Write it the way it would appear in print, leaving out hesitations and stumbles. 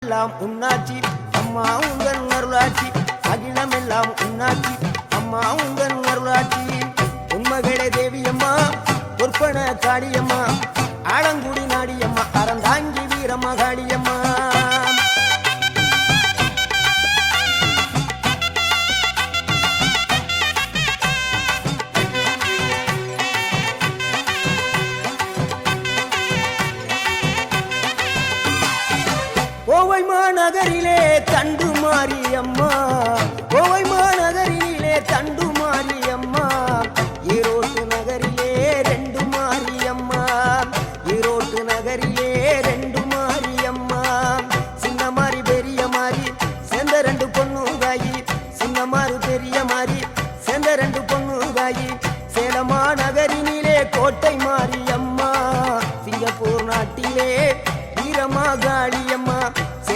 எல்லாம் உன்னாட்சி அம்மா உங்கள் அருளாட்சி அகிலம் எல்லாம் உன்னாட்சி அம்மா உங்கள் அருளாட்சி உண்மகளே தேவியம்மா பொற்பன காளியம்மா ஆலங்குடி நாடியம்மா அறந்தாங்கி வீரம்மா காளியம்மா கோவை மாநகரிலே தண்டு மாரியம்மா கோவை மாநகரிலே தண்டு மாரியம்மா